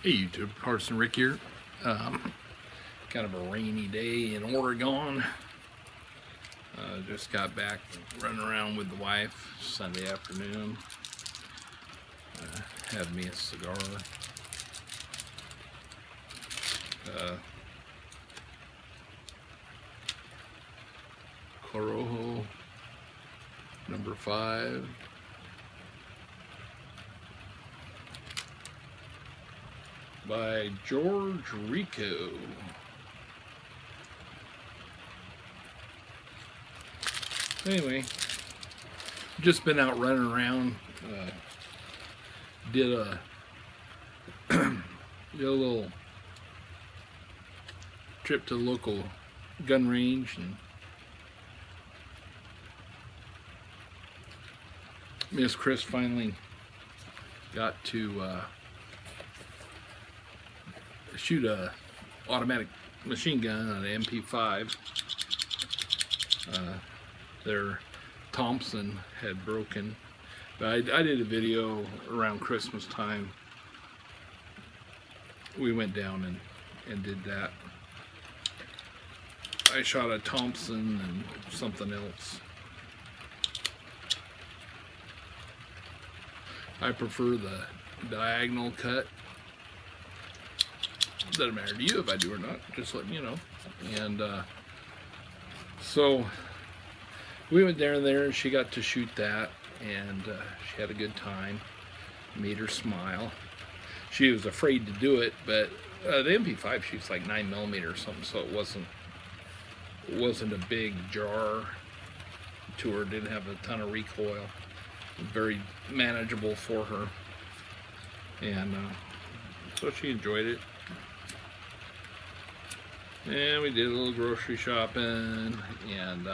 Hey YouTube, Carson Rick here. Kind of a rainy day in Oregon. Just got back running around with the wife Sunday afternoon. Had me a cigar. Corojo number 5. By George Rico. Anyway, just been out running around. Did a little trip to the local gun range, and Miss Chris finally got to shoot a automatic machine gun on an MP5. Their Thompson had broken, but I did a video around Christmas time. We went down and did that. I shot a Thompson and something else. I prefer the diagonal cut. Doesn't matter to you if I do or not, just letting you know. And so we went down there and she got to shoot that, and she had a good time. Made her smile. She was afraid to do it, but the MP5 shoots like 9mm or something, so it wasn't a big jar to her. Didn't have a ton of recoil. Very manageable for her, and so she enjoyed it. And we did a little grocery shopping, and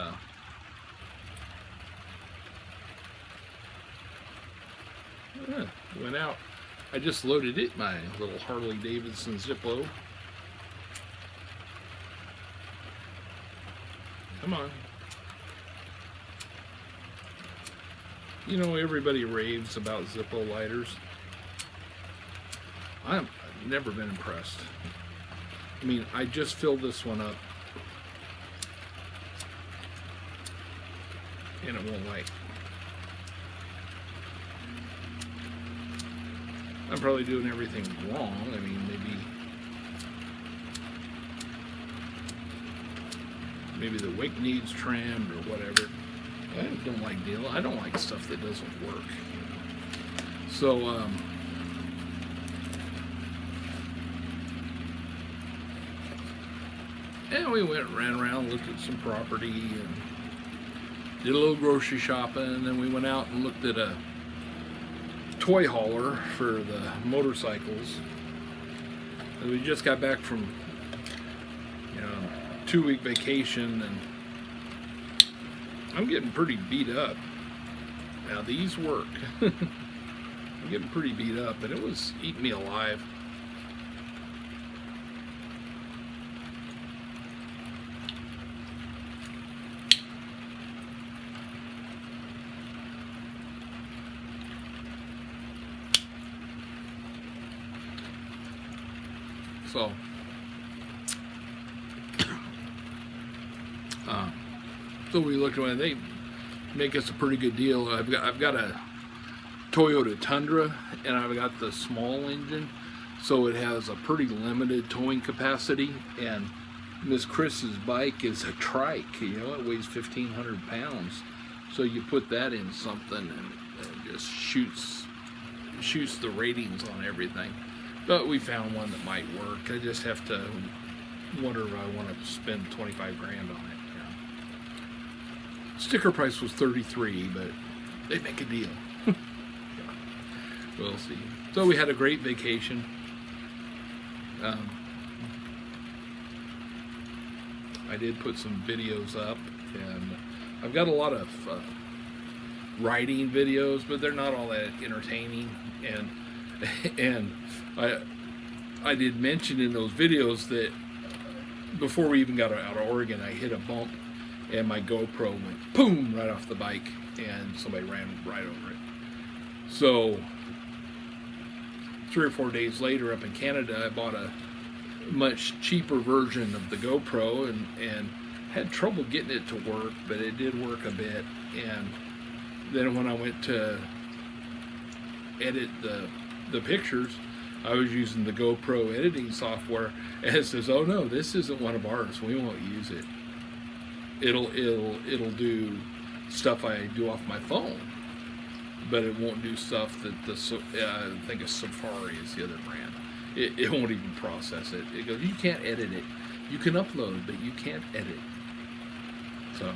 went out. I just loaded it, my little Harley Davidson Zippo. Come on. You know, everybody raves about Zippo lighters. I've never been impressed. I mean, I just filled this one up, and it won't light. I'm probably doing everything wrong. I mean, maybe the wick needs trimmed or whatever. I don't like dealing. I don't like stuff that doesn't work. So and we ran around, looked at some property, and did a little grocery shopping, and then we went out and looked at a toy hauler for the motorcycles. And we just got back from, 2-week vacation, and I'm getting pretty beat up. Now these work. I'm getting pretty beat up, and it was eating me alive. So we looked at it. They make us a pretty good deal. I've got a Toyota Tundra, and I've got the small engine, so it has a pretty limited towing capacity. And Miss Chris's bike is a trike. It weighs 1,500 pounds. So you put that in something, and it just shoots the ratings on everything. But we found one that might work. I just have to wonder if I want to spend 25 grand on it. Sticker price was $33, but they make a deal. We'll see. So we had a great vacation. I did put some videos up, and I've got a lot of riding videos, but they're not all that entertaining. And I did mention in those videos that before we even got out of Oregon, I hit a bump, and my GoPro went boom right off the bike, and somebody ran right over it. So 3 or 4 days later up in Canada, I bought a much cheaper version of the GoPro and had trouble getting it to work, but it did work a bit. And then when I went to edit the pictures, I was using the GoPro editing software, and it says, "Oh no, this isn't one of ours. We won't use it. It'll do stuff I do off my phone, but it won't do stuff that I think a Safari is the other brand. It won't even process it. It goes, you can't edit it. You can upload, but you can't edit." So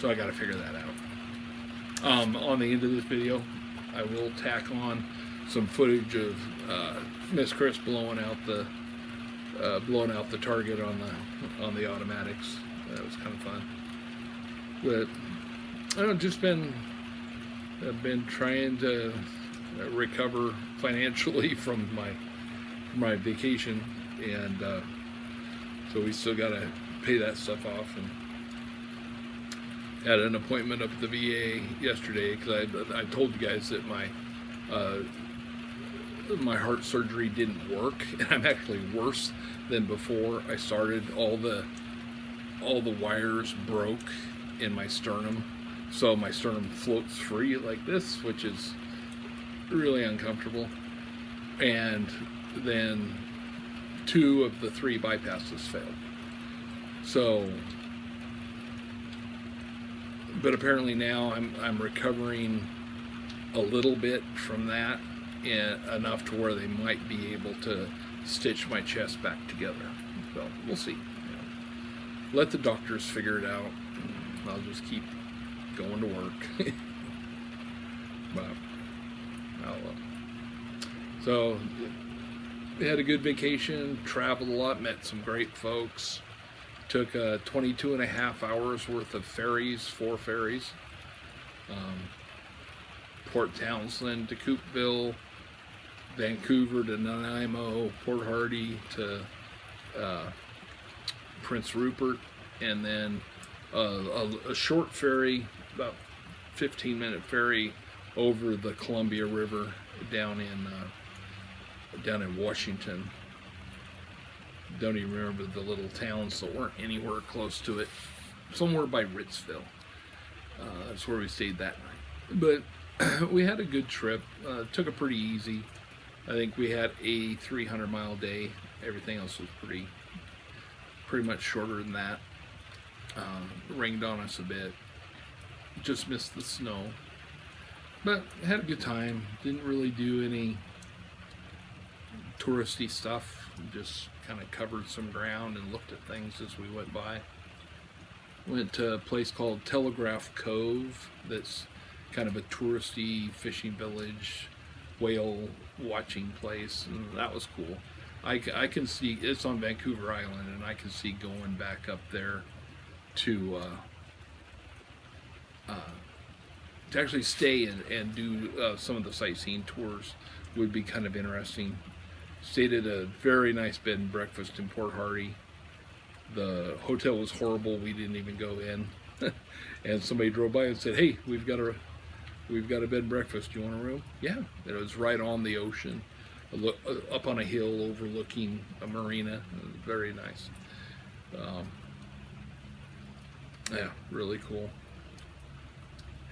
I got to figure that out. On the end of this video, I will tack on some footage of Miss Chris blowing out the target on the automatics. That was kind of fun. But I don't know, I've been trying to recover financially from my vacation, and so we still got to pay that stuff off. And had an appointment up at the VA yesterday because I told you guys that my heart surgery didn't work, and I'm actually worse than before I started. All the wires broke in my sternum, so my sternum floats free like this, which is really uncomfortable. And then 2 of the 3 bypasses failed. So, but apparently now I'm recovering a little bit from that, and enough to where they might be able to stitch my chest back together. So we'll see. Let the doctors figure it out. I'll just keep going to work. But so we had a good vacation, traveled a lot, met some great folks. Took 22.5 hours worth of ferries, 4 ferries. Port Townsend to Coupeville, Vancouver to Nanaimo, Port Hardy to Prince Rupert, and then a short ferry, about 15-minute ferry over the Columbia River down in Washington. Don't even remember the little towns that weren't anywhere close to it. Somewhere by Ritzville. That's where we stayed that night. But we had a good trip. Took it pretty easy. I think we had a 300-mile day. Everything else was pretty much shorter than that. Rained on us a bit. Just missed the snow. But had a good time. Didn't really do any touristy stuff. Just kind of covered some ground and looked at things as we went by. Went to a place called Telegraph Cove that's kind of a touristy fishing village, whale watching place, and that was cool. I can see, it's on Vancouver Island, and I can see going back up there to actually stay and do some of the sightseeing tours would be kind of interesting. Stayed at a very nice bed and breakfast in Port Hardy. The hotel was horrible. We didn't even go in. And somebody drove by and said, "Hey, we've got a bed and breakfast. Do you want a room?" Yeah. It was right on the ocean, up on a hill overlooking a marina. It was very nice. Yeah, really cool.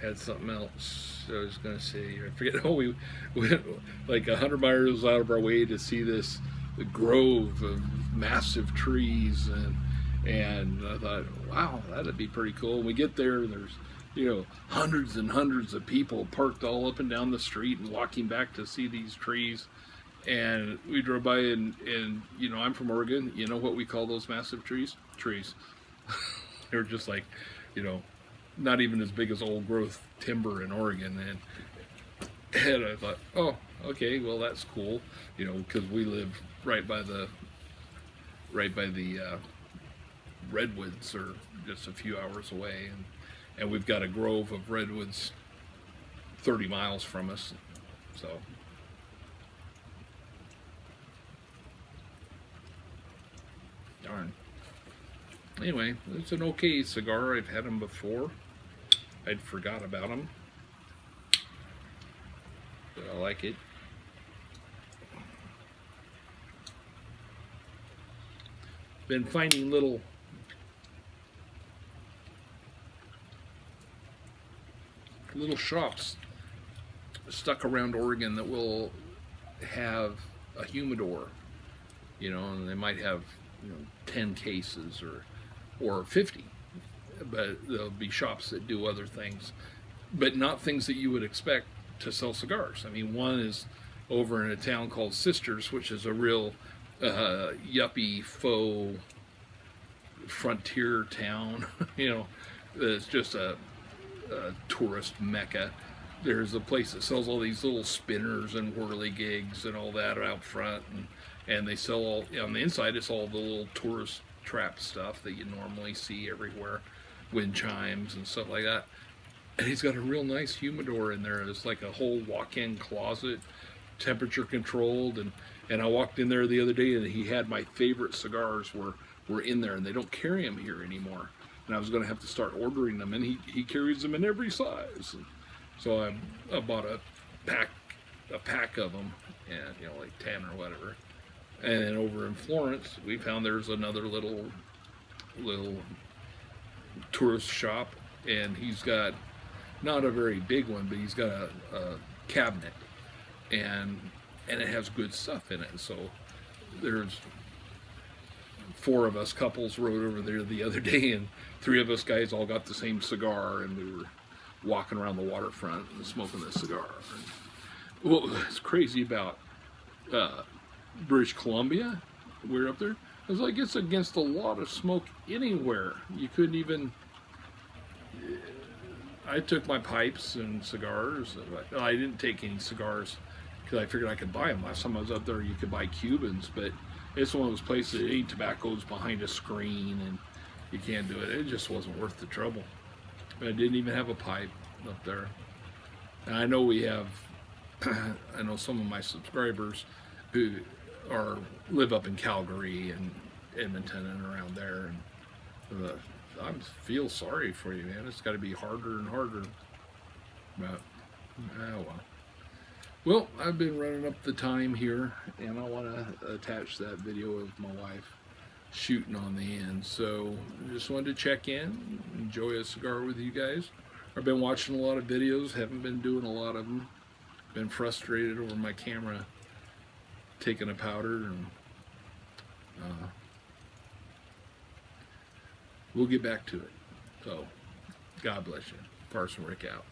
Had something else I was going to say. I forget. Oh, we went like 100 miles out of our way to see this grove of massive trees, and I thought, wow, that'd be pretty cool. We get there, and there's hundreds and hundreds of people parked all up and down the street and walking back to see these trees. And we drove by, and I'm from Oregon. You know what we call those massive trees? Trees. They're just like, not even as big as old growth timber in Oregon. And I thought, oh, okay, well, that's cool, because we live right by the redwoods, are just a few hours away, and we've got a grove of redwoods 30 miles from us. So darn. Anyway, it's an okay cigar. I've had them before. I'd forgot about them, but I like it. been finding little shops stuck around Oregon that will have a humidor, and they might have 10 cases or 50, but there'll be shops that do other things, but not things that you would expect to sell cigars. I mean, one is over in a town called Sisters, which is a real yuppie faux frontier town. It's just a tourist mecca. There's a place that sells all these little spinners and whirligigs and all that out front, and they sell all on the inside. It's all the little tourist trap stuff that you normally see everywhere, wind chimes and stuff like that. And he's got a real nice humidor in there. It's like a whole walk-in closet, temperature controlled, and I walked in there the other day and he had my favorite cigars were in there, and they don't carry them here anymore. And I was going to have to start ordering them, and he carries them in every size. So I bought a pack of them, and like 10 or whatever. And then over in Florence, we found there's another little tourist shop, and he's got not a very big one, but he's got a cabinet, and it has good stuff in it. So there's 4 of us couples rode over there the other day, and 3 of us guys all got the same cigar, and we were walking around the waterfront and smoking this cigar. Well, it's crazy about British Columbia. We're up there. It's like it's against a lot of smoke anywhere. You couldn't even. I took my pipes and cigars. I didn't take any cigars because I figured I could buy them. Last time I was up there, you could buy Cubans, but it's one of those places that ain't tobacco's behind a screen and you can't do it. It just wasn't worth the trouble. I didn't even have a pipe up there. And I know we have, I know some of my subscribers who live up in Calgary and Edmonton and around there, and I feel sorry for you, man. It's got to be harder and harder. But oh well. Well, I've been running up the time here, and I want to attach that video of my wife shooting on the end. So I just wanted to check in, enjoy a cigar with you guys. I've been watching a lot of videos, haven't been doing a lot of them. Been frustrated over my camera taking a powder, and we'll get back to it. So God bless you. Parson Rick out.